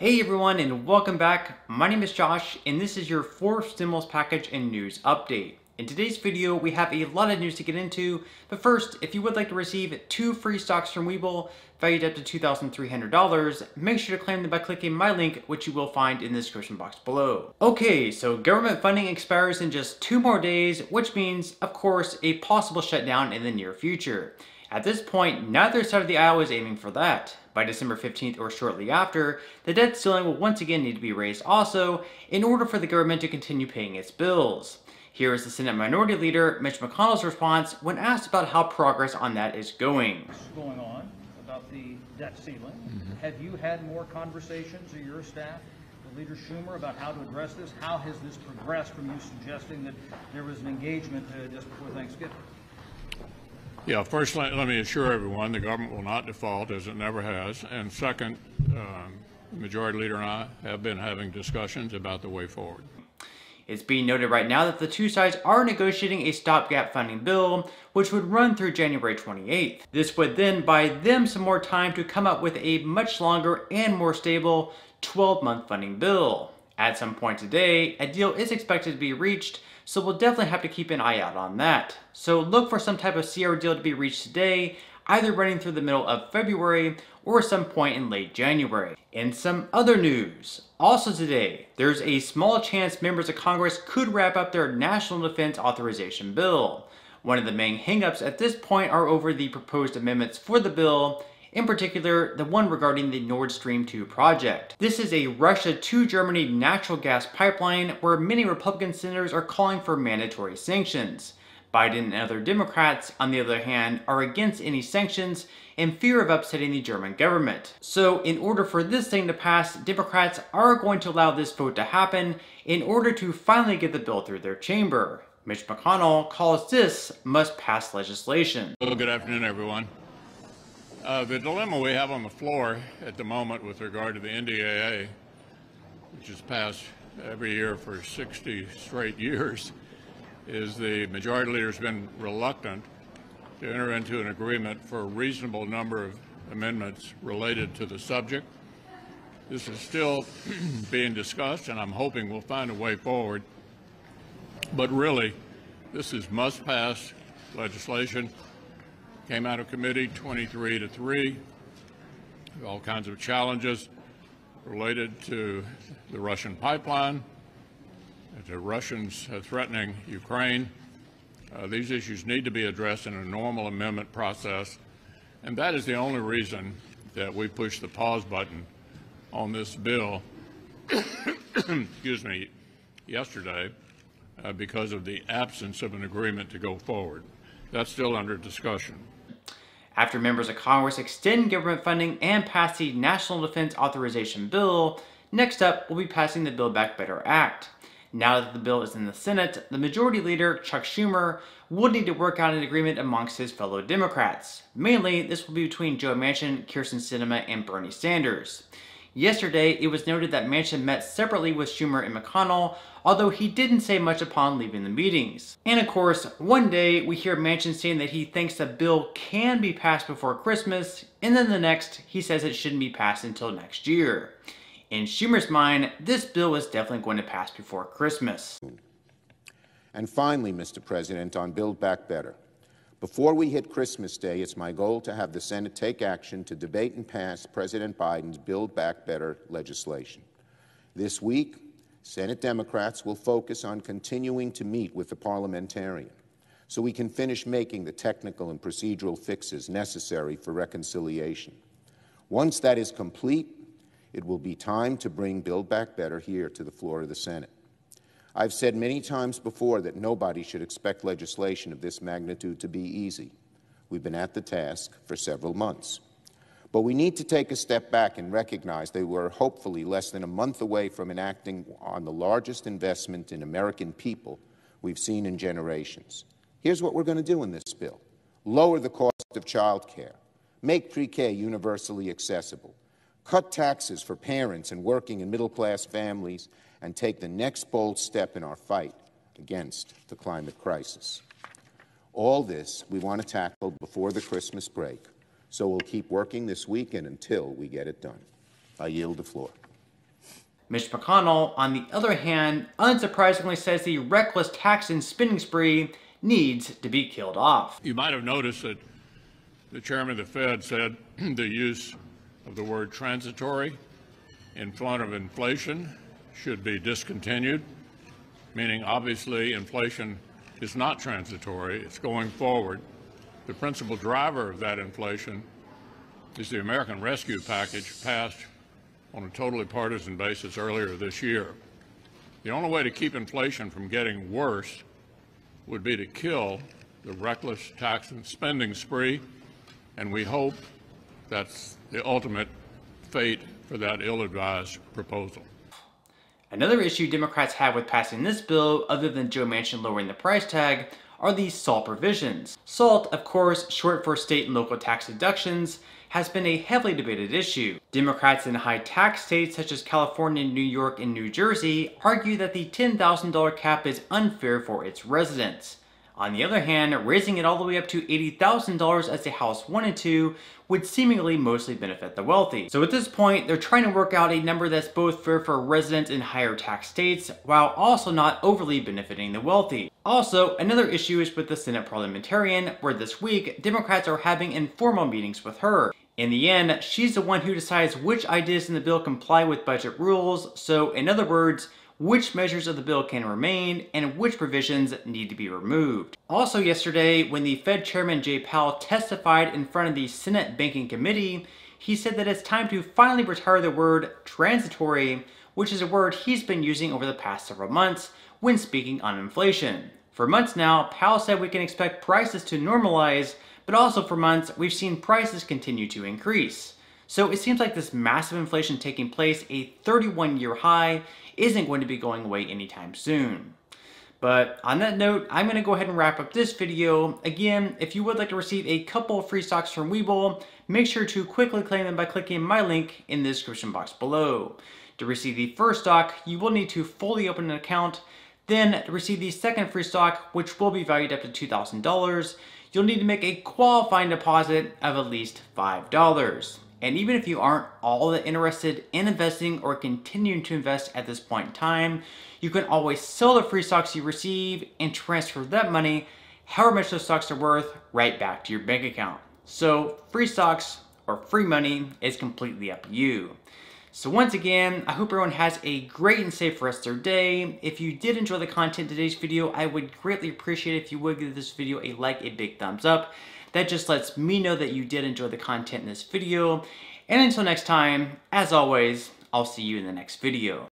Hey everyone, and welcome back. My name is Josh, and this is your fourth stimulus package and news update. In today's video, we have a lot of news to get into, but first, if you would like to receive 2 free stocks from Webull, valued up to $2,300, make sure to claim them by clicking my link, which you will find in the description box below. Okay, so government funding expires in just 2 more days, which means, of course, a possible shutdown in the near future. At this point, neither side of the aisle is aiming for that. By December 15th or shortly after, the debt ceiling will once again need to be raised also in order for the government to continue paying its bills. Here is the Senate Minority Leader Mitch McConnell's response when asked about how progress on that is going. Going on about the debt ceiling. Have you had more conversations with your staff, with Leader Schumer, about how to address this? How has this progressed from you suggesting that there was an engagement just before Thanksgiving? Yeah, first let me assure everyone the government will not default, as it never has. And second, the Majority Leader and I have been having discussions about the way forward. It's being noted right now that the two sides are negotiating a stopgap funding bill, which would run through January 28th. This would then buy them some more time to come up with a much longer and more stable 12-month funding bill. At some point today, a deal is expected to be reached, so we'll definitely have to keep an eye out on that. So look for some type of CR deal to be reached today, either running through the middle of February or some point in late January. In some other news, also today, there's a small chance members of Congress could wrap up their National Defense Authorization bill. One of the main hangups at this point are over the proposed amendments for the bill, in particular, the one regarding the Nord Stream 2 project. This is a Russia to Germany natural gas pipeline where many Republican senators are calling for mandatory sanctions. Biden and other Democrats, on the other hand, are against any sanctions in fear of upsetting the German government. So in order for this thing to pass, Democrats are going to allow this vote to happen in order to finally get the bill through their chamber. Mitch McConnell calls this must-pass legislation. Well, good afternoon, everyone. The dilemma we have on the floor at the moment with regard to the NDAA, which has passed every year for 60 straight years, is the Majority Leader has been reluctant to enter into an agreement for a reasonable number of amendments related to the subject. This is still being discussed, and I'm hoping we'll find a way forward. But really, this is must-pass legislation. Came out of committee 23-3. All kinds of challenges related to the Russian pipeline, to Russians threatening Ukraine. These issues need to be addressed in a normal amendment process, and that is the only reason that we pushed the pause button on this bill excuse me, yesterday, because of the absence of an agreement to go forward. That's still under discussion. After members of Congress extend government funding and pass the National Defense Authorization Bill, next up will be passing the Build Back Better Act. Now that the bill is in the Senate, the Majority Leader, Chuck Schumer, will need to work out an agreement amongst his fellow Democrats. Mainly, this will be between Joe Manchin, Kyrsten Sinema, and Bernie Sanders. Yesterday, it was noted that Manchin met separately with Schumer and McConnell, although he didn't say much upon leaving the meetings. And of course, one day we hear Manchin saying that he thinks the bill can be passed before Christmas, and then the next, he says it shouldn't be passed until next year. In Schumer's mind, this bill is definitely going to pass before Christmas. And finally, Mr. President, on Build Back Better. Before we hit Christmas Day, it's my goal to have the Senate take action to debate and pass President Biden's Build Back Better legislation. This week, Senate Democrats will focus on continuing to meet with the parliamentarian so we can finish making the technical and procedural fixes necessary for reconciliation. Once that is complete, it will be time to bring Build Back Better here to the floor of the Senate. I've said many times before that nobody should expect legislation of this magnitude to be easy. We've been at the task for several months. But we need to take a step back and recognize that we're hopefully less than a month away from enacting on the largest investment in American people we've seen in generations. Here's what we're going to do in this bill. Lower the cost of child care. Make pre-K universally accessible. Cut taxes for parents and working and middle-class families, and take the next bold step in our fight against the climate crisis. All this we want to tackle before the Christmas break, so we'll keep working this weekend until we get it done. I yield the floor. Mitch McConnell, on the other hand, unsurprisingly says the reckless tax and spending spree needs to be killed off. You might have noticed that the chairman of the Fed said the use of the word transitory in front of inflation should be discontinued, meaning obviously inflation is not transitory, it's going forward. The principal driver of that inflation is the American Rescue Package passed on a totally partisan basis earlier this year. The only way to keep inflation from getting worse would be to kill the reckless tax and spending spree, and we hope that's the ultimate fate for that ill-advised proposal. Another issue Democrats have with passing this bill, other than Joe Manchin lowering the price tag, are the SALT provisions. SALT, of course, short for state and local tax deductions, has been a heavily debated issue. Democrats in high tax states such as California, New York, and New Jersey argue that the $10,000 cap is unfair for its residents. On the other hand, raising it all the way up to $80,000 as the House wanted to would seemingly mostly benefit the wealthy. So at this point, they're trying to work out a number that's both fair for residents in higher tax states, while also not overly benefiting the wealthy. Also, another issue is with the Senate parliamentarian, where this week, Democrats are having informal meetings with her. In the end, she's the one who decides which ideas in the bill comply with budget rules, so in other words, which measures of the bill can remain and which provisions need to be removed. Also yesterday, when the Fed Chairman Jay Powell testified in front of the Senate Banking Committee, he said that it's time to finally retire the word transitory, which is a word he's been using over the past several months when speaking on inflation. For months now, Powell said we can expect prices to normalize, but also for months, we've seen prices continue to increase. So it seems like this massive inflation taking place, a 31-year high, isn't going to be going away anytime soon. But on that note, I'm going to go ahead and wrap up this video. Again, if you would like to receive a couple of free stocks from Webull, make sure to quickly claim them by clicking my link in the description box below. To receive the first stock, you will need to fully open an account. Then, to receive the second free stock, which will be valued up to $2,000, you'll need to make a qualifying deposit of at least $5. And even if you aren't all that interested in investing or continuing to invest at this point in time, you can always sell the free stocks you receive and transfer that money, however much those stocks are worth, right back to your bank account. So free stocks or free money is completely up to you. So once again, I hope everyone has a great and safe rest of their day. If you did enjoy the content in today's video, I would greatly appreciate it if you would give this video a like, a big thumbs up. That just lets me know that you did enjoy the content in this video. And until next time, as always, I'll see you in the next video.